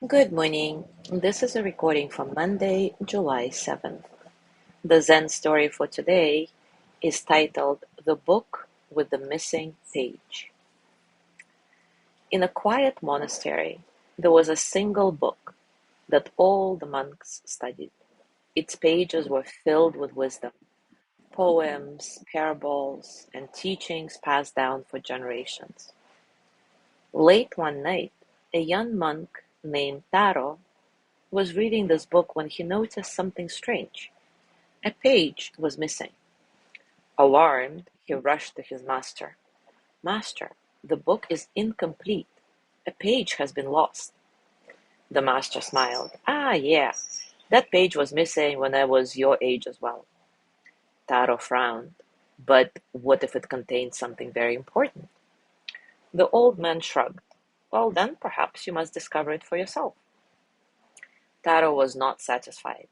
Good morning. This is a recording from Monday, July 7th. The Zen story for today is titled The Book with the Missing Page. In a quiet monastery, there was a single book that all the monks studied. Its pages were filled with wisdom, poems, parables, and teachings passed down for generations. Late one night, a young monk named Taro was reading this book when he noticed something strange. A page was missing. Alarmed, he rushed to his master. Master, the book is incomplete. A page has been lost. The master smiled. Ah, yeah, that page was missing when I was your age as well. Taro frowned. But what if it contained something very important? The old man shrugged. Well, then perhaps you must discover it for yourself. Taro was not satisfied.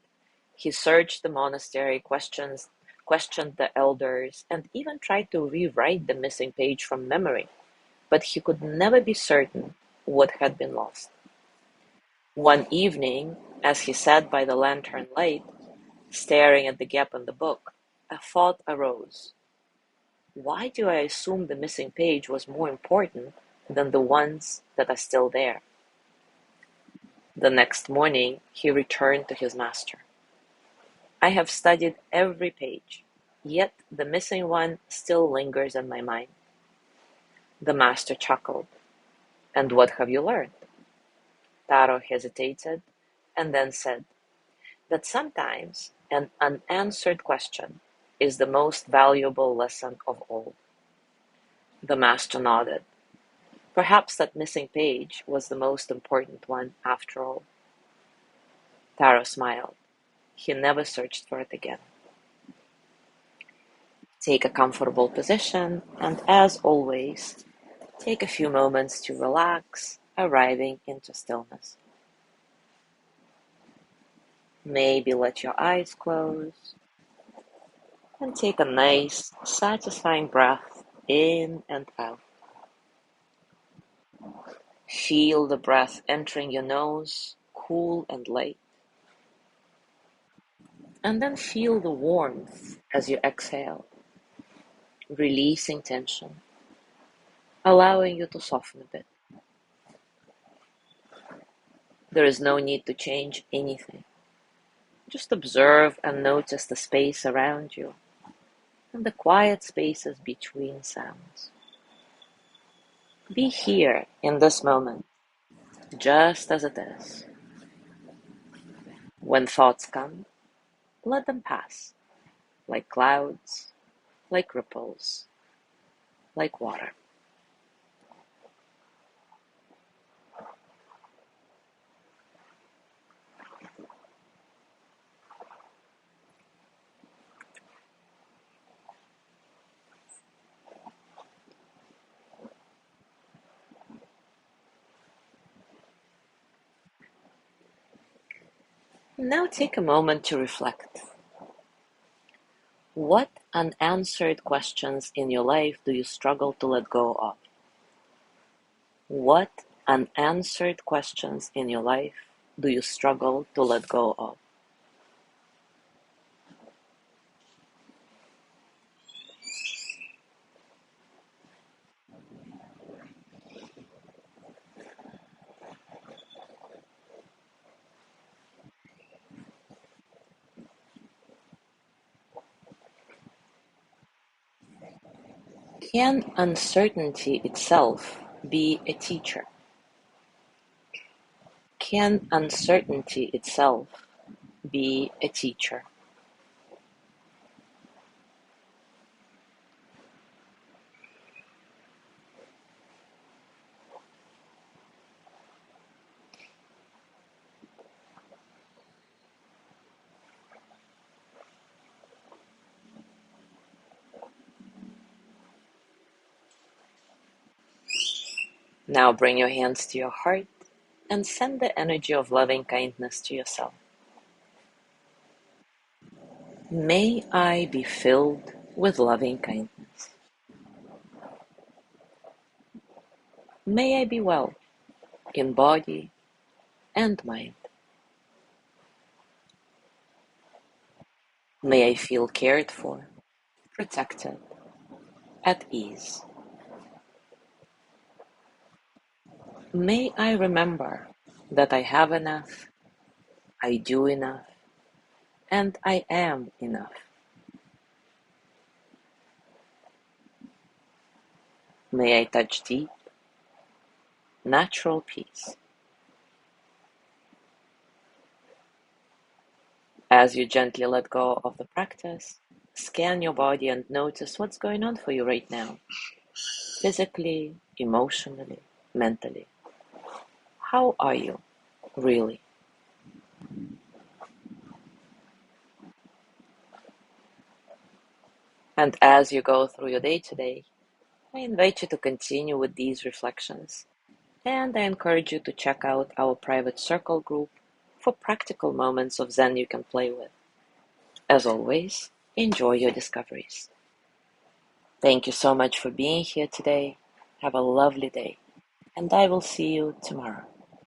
He searched the monastery, questioned the elders, and even tried to rewrite the missing page from memory, but he could never be certain what had been lost. One evening, as he sat by the lantern light, staring at the gap in the book, a thought arose. Why do I assume the missing page was more important than the ones that are still there? The next morning, he returned to his master. I have studied every page, yet the missing one still lingers in my mind. The master chuckled. And what have you learned? Taro hesitated and then said that sometimes an unanswered question is the most valuable lesson of all. The master nodded. Perhaps that missing page was the most important one after all. Taro smiled. He never searched for it again. Take a comfortable position and, as always, take a few moments to relax, arriving into stillness. Maybe let your eyes close and take a nice, satisfying breath in and out. Feel the breath entering your nose, cool and light. And then feel the warmth as you exhale, releasing tension, allowing you to soften a bit. There is no need to change anything. Just observe and notice the space around you and the quiet spaces between sounds. Be here in this moment, just as it is. When thoughts come, let them pass, like clouds, like ripples, like water. Now take a moment to reflect. What unanswered questions in your life do you struggle to let go of? What unanswered questions in your life do you struggle to let go of? Can uncertainty itself be a teacher? Can uncertainty itself be a teacher? Now bring your hands to your heart and send the energy of loving kindness to yourself. May I be filled with loving kindness. May I be well in body, and mind. May I feel cared for, protected, at ease. May I remember that I have enough, I do enough, and I am enough. May I touch deep, natural peace. As you gently let go of the practice, scan your body and notice what's going on for you right now, physically, emotionally, mentally. How are you, really? And as you go through your day today, I invite you to continue with these reflections, and I encourage you to check out our private circle group for practical moments of Zen you can play with. As always, enjoy your discoveries. Thank you so much for being here today. Have a lovely day, and I will see you tomorrow.